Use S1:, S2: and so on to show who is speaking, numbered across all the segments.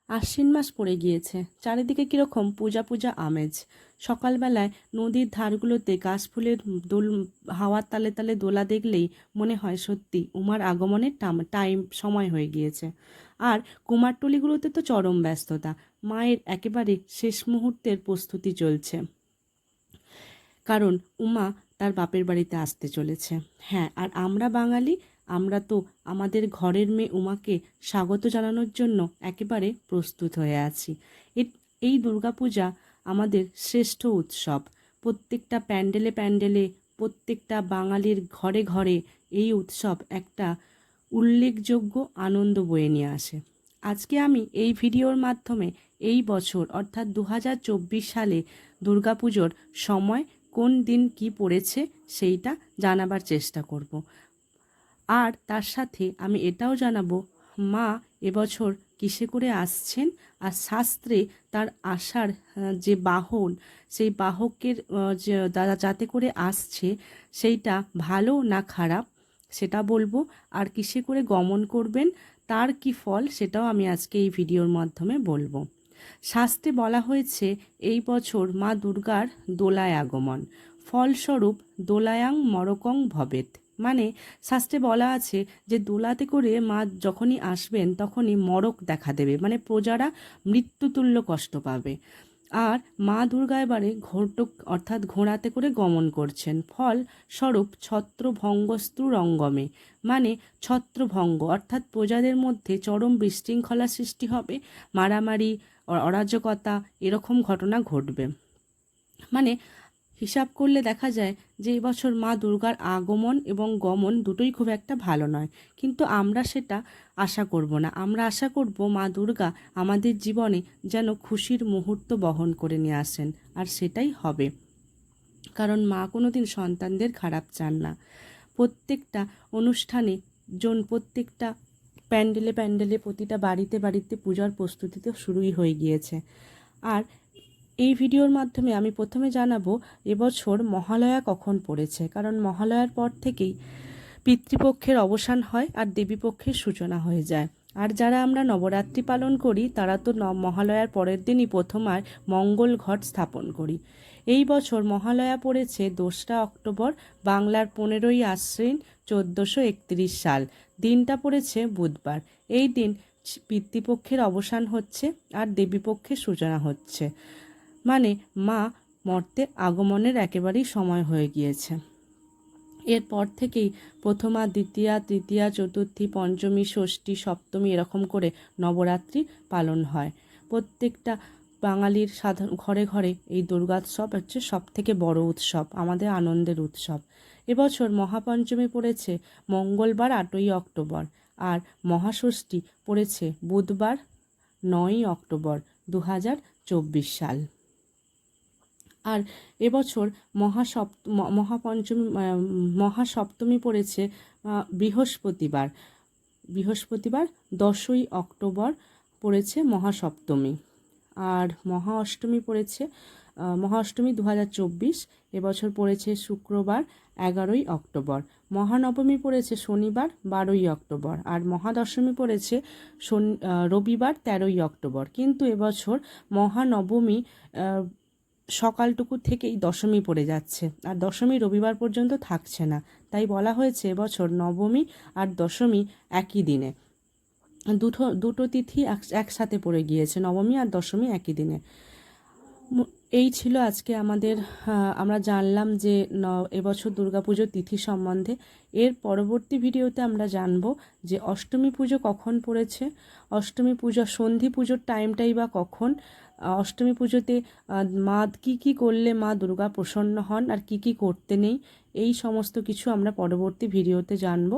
S1: আশ্বিন মাস পড়ে গিয়েছে, চারিদিকে কীরকম পূজা পূজা আমেজ। সকালবেলায় নদীর ধারগুলোতে কাশফুলের দোল হাওয়ার তালে তালে দোলা দেখলেই মনে হয় সত্যি উমার আগমনের টাইম সময় হয়ে গিয়েছে। আর কুমারটুলিগুলোতে তো চরম ব্যস্ততা, মায়ের একেবারে শেষ মুহূর্তের প্রস্তুতি চলছে, কারণ উমা তার বাপের বাড়িতে আসতে চলেছে। হ্যাঁ, আর আমরা বাঙালি, আমরা তো আমাদের ঘরের মেয়ে উমাকে স্বাগত জানানোর জন্য একেবারে প্রস্তুত হয়ে আছি। এই দুর্গাপূজা আমাদের শ্রেষ্ঠ উৎসব। প্রত্যেকটা প্যান্ডেলে প্যান্ডেলে, প্রত্যেকটা বাঙালির ঘরে ঘরে এই উৎসব একটা উল্লেখযোগ্য আনন্দ বয়ে নিয়ে আসে। আজকে আমি এই ভিডিওর মাধ্যমে এই বছর অর্থাৎ 2024 সালে দুর্গাপুজোর সময় কোন দিন কি পড়েছে সেইটা জানাবার চেষ্টা করব। আর তার সাথে আমি এটাও জানাবো মা এবছর কিসে করে আসছেন, আর শাস্ত্রে তার আসার যে বাহন, সেই বাহকের যাতে করে আসছে সেইটা ভালো না খারাপ সেটা বলবো। আর কিসে করে গমন করবেন তার কি ফল সেটাও আমি আজকে এই ভিডিওর মাধ্যমে বলবো। শাস্ত্রে বলা হয়েছে এই বছর মা দুর্গার দোলায় আগমন, ফলস্বরূপ দোলায়াং মরকং ভবেত। মানে শাস্ত্রে বলা আছে যে দোলাতে করে মা যখনই আসবেন তখনই মরক দেখা দেবে, মানে প্রজারা মৃত্যুতুল্য কষ্ট পাবে। আর মা দুর্গা এবারে ঘটক অর্থাৎ ঘোড়াতে করে গমন করছেন, ফল স্বরূপ ছত্রভঙ্গস্ত্রু রঙ্গমে, মানে ছত্রভঙ্গ অর্থাৎ প্রজাদের মধ্যে চরম বিশৃঙ্খলা সৃষ্টি হবে, মারামারি অরাজকতা এরকম ঘটনা ঘটবে। মানে হিসাব করলে দেখা যায় যে এবছর মা দুর্গার আগমন এবং গমন দুটোই খুব একটা ভালো নয়, কিন্তু আমরা সেটা আশা করব না। আমরা আশা করব মা দুর্গা আমাদের জীবনে যেন খুশির মুহূর্ত বহন করে নিয়ে আসেন, আর সেটাই হবে, কারণ মা কোনো দিন সন্তানদের খারাপ চান না। প্রত্যেকটা অনুষ্ঠানে প্রত্যেকটা প্যান্ডেলে প্যান্ডেলে, প্রতিটা বাড়িতে বাড়িতে পূজার প্রস্তুতি তো শুরুই হয়ে গিয়েছে। আর এই ভিডিওর মাধ্যমে আমি প্রথমে জানাবো এবছর মহালয়া কখন পড়েছে, কারণ মহালয়ার পর থেকেই পিতৃপক্ষের অবসান হয় আর দেবীপক্ষের সূচনা হয়ে যায়। আর যারা আমরা নবরাত্রি পালন করি তারা তো মহালয়ার পরের দিনই প্রথমার মঙ্গল ঘট স্থাপন করি। এই বছর মহালয়া পড়েছে 2রা অক্টোবর, বাংলার 15ই আশ্বিন 1431 সাল। দিনটা পড়েছে বুধবার। এই দিন পিতৃপক্ষের অবসান হচ্ছে আর দেবীপক্ষের সূচনা হচ্ছে, মানে মা মর্তে আগমনের একেবারেই সময় হয়ে গিয়েছে। এরপর থেকেই প্রথমা, দ্বিতীয়া, তৃতীয়া, চতুর্থী, পঞ্চমী, ষষ্ঠী, সপ্তমী এরকম করে নবরাত্রি পালন হয়। প্রত্যেকটা বাঙালির ঘরে ঘরে এই দুর্গোৎসব হচ্ছে সবথেকে বড় উৎসব, আমাদের আনন্দের উৎসব। এবছর মহাপঞ্চমী পড়েছে মঙ্গলবার 8ই অক্টোবর, আর মহাষষ্ঠী পড়েছে বুধবার 9ই অক্টোবর 2024 সাল। আর এবছর মহাসপ্তমী পড়েছে বৃহস্পতিবার 10ই অক্টোবর পড়েছে মহাসপ্তমী। আর মহাঅষ্টমী 2024 এবছর পড়েছে শুক্রবার 11ই অক্টোবর। মহানবমী পড়েছে শনিবার 12ই অক্টোবর, আর মহাদশমী পড়েছে রবিবার 13ই অক্টোবর। কিন্তু এবছর মহানবমী সকালটুকু থেকেই দশমী পড়ে যাচ্ছে, আর দশমী রবিবার পর্যন্ত থাকছে না। তাই বলা হয়েছে এবছর নবমী আর দশমী একই দিনে, দুটো তিথি একসাথে পড়ে গিয়েছে, নবমী আর দশমী একই দিনে। এই ছিল আজকে আমরা জানলাম যে এবছর দুর্গাপুজোর তিথি সম্বন্ধে। এর পরবর্তী ভিডিওতে আমরা জানব যে অষ্টমী পুজো কখন পড়েছে, অষ্টমী পুজো সন্ধি পুজোর টাইমটাই বা কখন, অষ্টমী পুজোতে মা কী করলে মা দুর্গা প্রসন্ন হন আর কি করতে নেই, এই সমস্ত কিছু আমরা পরবর্তী ভিডিওতে জানব।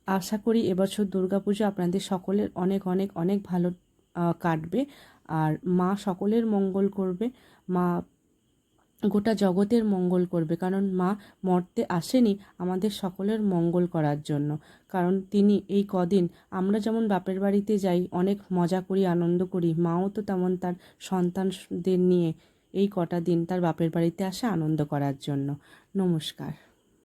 S1: আশা করি এবছর দুর্গাপুজো আপনাদের সকলের অনেক অনেক অনেক ভালো কাটবে, আর মা সকলের মঙ্গল করবে, মা গোটা জগতের মঙ্গল করবে, কারণ মা মর্তে আসেনি আমাদের সকলের মঙ্গল করার জন্য। কারণ তিনি এই কদিন আমরা যেমন বাপের বাড়িতে যাই, অনেক মজা করি, আনন্দ করি, মাও তো তেমন তার সন্তানদের নিয়ে এই কটা দিন তার বাপের বাড়িতে আসে আনন্দ করার জন্য। নমস্কার।